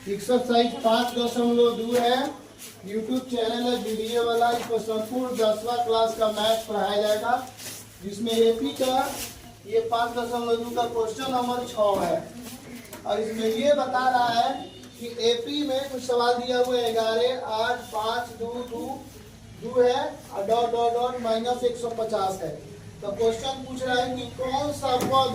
Exercise 5.2 है। YouTube channel है video वाला। इसको संपूर्ण 10वां क्लास का मैथ पढ़ाया जाएगा, जिसमें एपी का ये 5.2 का क्वेश्चन नंबर 6 है। और इसमें ये बता रहा है कि एपी में कुछ सवाल दिया हुआ है 11, 8, 5, 2 है और डॉट डॉट डॉट माइनस 150 है। तो क्वेश्चन पूछ रहा है कि कौन सा पद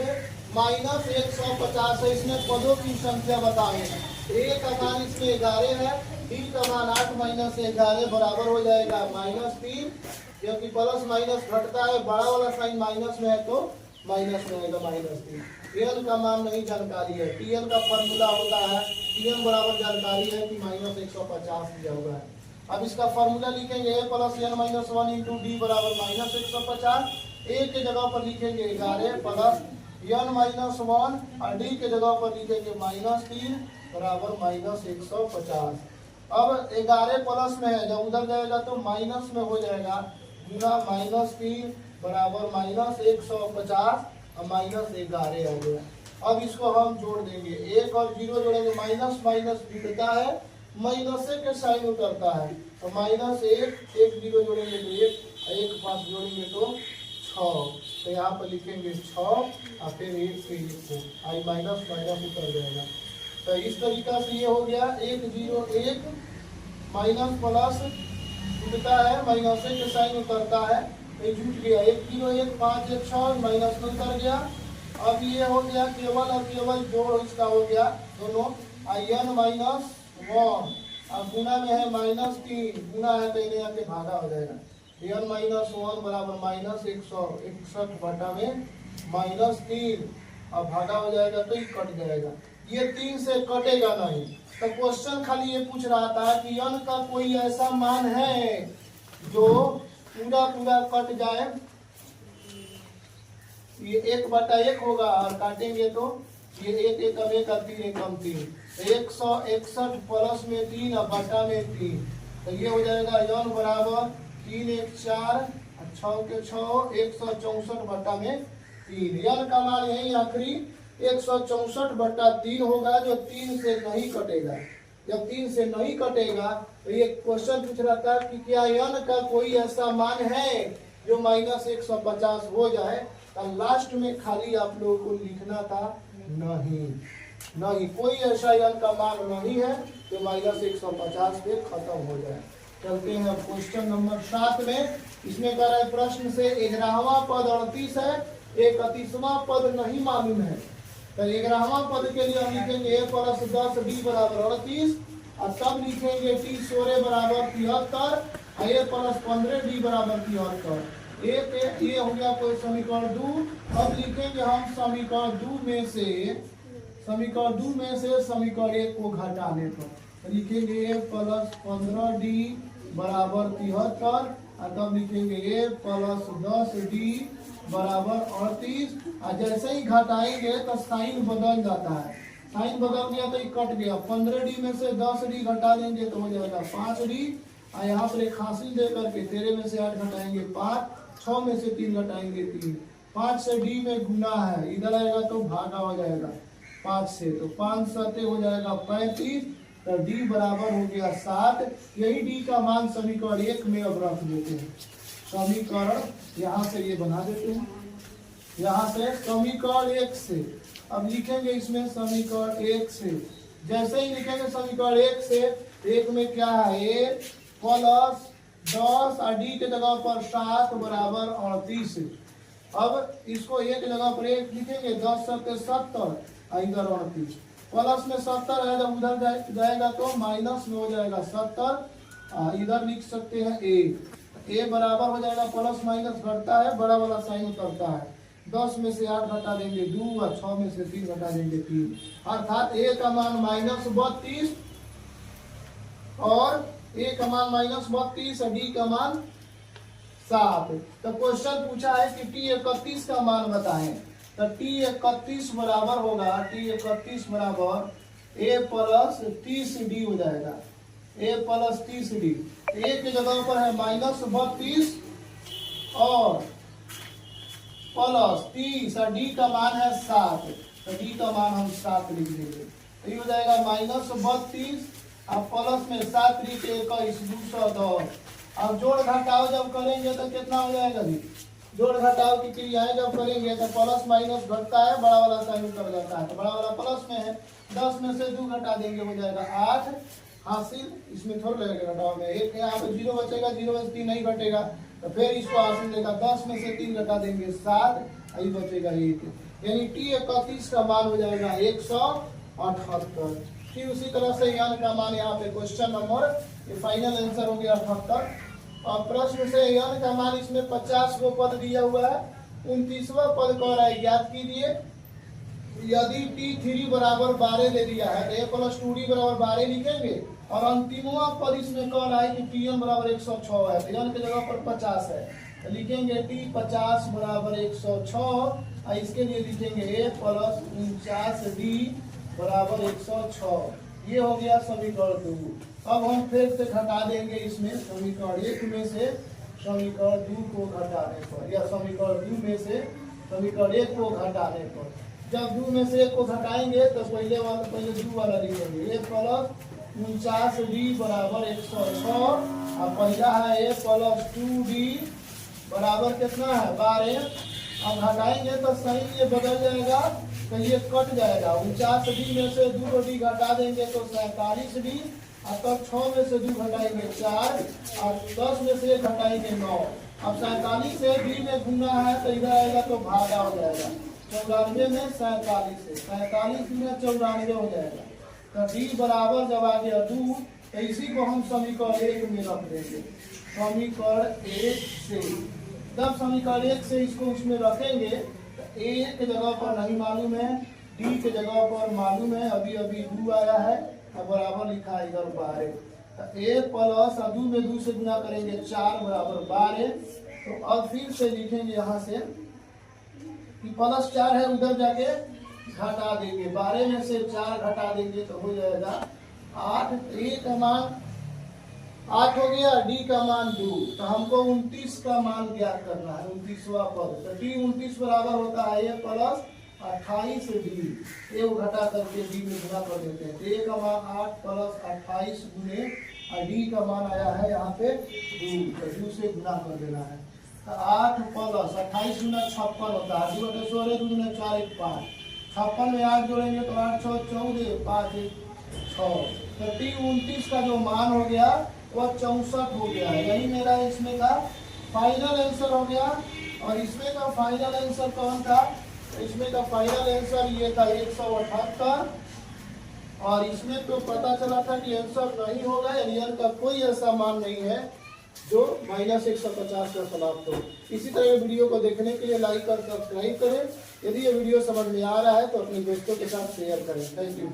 माइनस 150 है। इसमें पदों की संख्या बताएं। ए का मान इसमें 11 है, बी का मान 8 माइनस 11 बराबर हो जाएगा -3, क्योंकि प्लस माइनस घटता है, बड़ा वाला साइन माइनस में है तो माइनस में आएगा -3। टीएन का मान नहीं जानकारी है। टीएन का फॉर्मूला होता है, टीएन बराबर जानकारी है कि -150 दिया हुआ है। अब इसका फॉर्मूला लिखेंगे a plus n minus 1 into D बराबर -150। ए के जगह पर लिखेंगे 11 प्लस n माइनस 1 और डी के जगह पर लिखेंगे -3 बराबर -150। अब 11 प्लस में है, जब उधर जाएगा तो माइनस में हो जाएगा, गुना -3 बराबर -150 और -11 आ गया। अब इसको हम जोड़ देंगे, 1 और 0 जोड़ेंगे, माइनस माइनस जुड़ता है, माइनस के साइन उतरता है, तो -1 1 0 जोड़ेंगे तो 1 5 जोड़ेंगे तो 6। तो यहाँ पर लिखेंगे 6 और फिर 1 से 1 को आई माइनस माइनस उतर जाएगा। तो इस तरीका से ये हो गया 1 0 1 माइनस प्लस जुड़ता है, माइनस के साइन उतरता है, ये जुट गया 1 0 1 5 1 6 माइनस में उतर गया। अब ये हो गया केवल और केवल जोड़ इसका हो गया दोनों, n माइनस 1 अब गुना में है -3, गुना है तो इन्हें आके भागा हो जाएगा। n माइनस 1 बराबर -161 बटा में -3 अब भागा हो जाएगा तो ये कट जाएगा। ये 3 से कटेगा नहीं। तो क्वेश्चन खाली ये पूछ रहा था कि n का कोई ऐसा मान है जो पूरा पूरा कट जाए। ये 1/1 होगा और काटेंगे तो ये 1 1 कम 1 और 3 1 कम 3, 161 प्लस में 3 और बटा में 3, तो ये हो जाएगा n बराबर 3 1 4 6 के 6 164 बटा में 3। n का मान यही आखिरी 164 बटा 3 होगा, जो 3 से नहीं कटेगा। जब 3 से नहीं कटेगा तो ये क्वेश्चन पूछ रहा था कि क्या n का कोई ऐसा मान है जो -150 हो जाए। तो लास्ट में खाली आप लोगों को लिखना था नहीं कोई ऐसा n का मान नहीं है जो -150 पे खत्म हो जाए। चलते हैं क्वेश्चन नंबर 7 में। इसमें कह रहा है प्रश्न से 11वां पद 38 है, 31वां पद नहीं मालूम है। तो 11वां पद के लिए हम लिखेंगे a प्लस 10 d बराबर 38 और तब लिखेंगे t 16 बराबर 73 और a प्लस 15 d बराबर 73। ये हो गया कोई समीकरण 2। अब लिखेंगे हम समीकरण 2 में से समीकरण 1 को घटाने पर लिखेंगे a प्लस 15d बराबर 73 और तब लिखेंगे a प्लस 10d बराबर 38। और जैसे ही घटाएंगे तो साइन बदल जाता है, साइन बदल गया तो ये कट गया। 15d में से 10d घटा देंगे तो हो जाएगा 5d और यहाँ पर एक हासिल दे करके 13 में से 8 घटाएंगे 5, 6 में से 3 घटाएंगे 3, 5 से d में गुना है, इधर आएगा तो भागा हो जाएगा 5 से, तो 5 7 हो जाएगा 35, तो d बराबर हो गया 7। यही d का मान समीकरण 1 में अब रख देते हैं। समीकरण यहाँ से ये बना देते हैं, यहाँ से समीकरण 1 से अब लिखेंगे इसमें समीकरण 1 से। जैसे ही लिखेंगे समीकरण 1 से, 1 में क्या है a प्लस 10 और d के जगह पर 7 बराबर 38। अब इसको a के जगह पर 1 लिखेंगे, 10 7 70 और इधर 38, प्लस में 70 है, जब उधर जाएगा तो माइनस में हो जाएगा 70। इधर लिख सकते हैं a बराबर हो जाएगा, प्लस माइनस घटता है, बड़ा वाला साइन उतरता है, 10 में से 8 घटा देंगे 2 और 6 में से 3 घटा देंगे 3, अर्थात a का मान -32 और a का मान -32 और d का मान 7। तो क्वेश्चन पूछा है कि t31 का मान बताएं। तो t31 बराबर होगा, t31 बराबर a प्लस 30d हो जाएगा, a प्लस 30d। a के जगह पर है -32 और प्लस 30 और d का मान है 7, तो d का मान हम 7 लिख देंगे। तो ये हो जाएगा -32 अब प्लस में 7 × 21 210। अब जोड़ घटाओ जब करेंगे तो कितना हो जाएगा जी? जोड़ घटाओ की क्रियाएं जब करेंगे तो प्लस माइनस घटता है, बड़ा वाला साइन उतर जाता है, तो बड़ा वाला प्लस में है, 10 में से 2 घटा देंगे हो जाएगा 8 हासिल। इसमें थोड़ा लगेगा घटाओ में, एक यहाँ पे 0 बचेगा, 0 में से 3 नहीं घटेगा, तो फिर इसको हासिल देगा, 10 में से 3 घटा देंगे 7, यही बचेगा 1, यानी T31 का मान हो जाएगा 178। फिर उसी तरह से यान का मान यहाँ पे क्वेश्चन नंबर, ये फाइनल आंसर हो गया 78। और प्रश्न से यान का मान इसमें 50 को पद दिया हुआ है, 29वां पद कह रहा है ज्ञात कीजिए। यदि T3 बराबर 12 ले दिया है तो A + 2D बराबर 12 लिखेंगे, और अंतिमवा पद इसमें कह रहा है कि T1 बराबर 106 है, तो यान की जगह पर 50 है, तो लिखेंगे T50 बराबर 106, और इसके लिए लिखेंगे A + 49D बराबर 106। ये हो गया समीकरण 2। अब हम फिर से घटा देंगे इसमें समीकरण 1 में से समीकरण 2 को घटाने पर, या समीकरण 2 में से समीकरण 1 को घटाने पर। जब 2 में से 1 को घटाएंगे तो पहले 2 वाला लिखेंगे, A + 49D बराबर 106, और पहला है A + 2D बराबर कितना है 12। अब घटाएंगे तो सही ये बदल जाएगा, तो ये कट जाएगा, 49D में से 2 D घटा देंगे तो 47D, और तब 6 में से 2 घटाएंगे 4, और 10 में से 1 घटाएंगे 9। अब 47 से D में गुना है तो इधर आएगा तो भागा हो जाएगा, 94 में 47 से 47 में 94 हो जाएगा, तो D बराबर जब आ गया 2, तो इसी को हम समीकरण 1 में रख देंगे। समीकरण 1 से जब समीकरण 1 से इसको इसमें रखेंगे तो A के जगह पर नहीं मालूम है, D के जगह पर मालूम है, अभी अभी 2 आया है, अब बराबर लिखा है इधर 12, तो A प्लस 2 में 2 से गुना करेंगे 4 बराबर 12। तो अब फिर से लिखेंगे यहाँ से कि +4 है, उधर जाके घटा देंगे, 12 में से 4 घटा देंगे तो हो जाएगा 8। A का मान 8 हो गया, D का मान 2, तो हमको 29 का मान ज्ञात करना है, 29वां पद। तो T29 बराबर होता है A + 28D, ये घटा करके D में गुना कर देते हैं, A का मान 8 + 28 गुने, और D का मान आया है यहाँ पे 2, तो 2 से गुना कर देना है, तो 8 + 28 गुना 56 होता है, 2 × 16 2 × 4 = 5, 56 में 8 जोड़ेंगे तो 8 × 6 = 14, 5 × 6, तो T29 का जो मान हो गया वह 64 हो गया है, यही मेरा इसमें का फाइनल आंसर हो गया। और इसमें का फाइनल आंसर कौन था? इसमें का फाइनल आंसर ये था 178, और इसमें तो पता चला था कि आंसर नहीं होगा, यानी का कोई ऐसा मान नहीं है जो -150 का समाप्त हो। इसी तरह वीडियो को देखने के लिए लाइक और सब्सक्राइब करें। यदि ये वीडियो समझ में आ रहा है तो अपने दोस्तों के साथ शेयर करें। Thank you.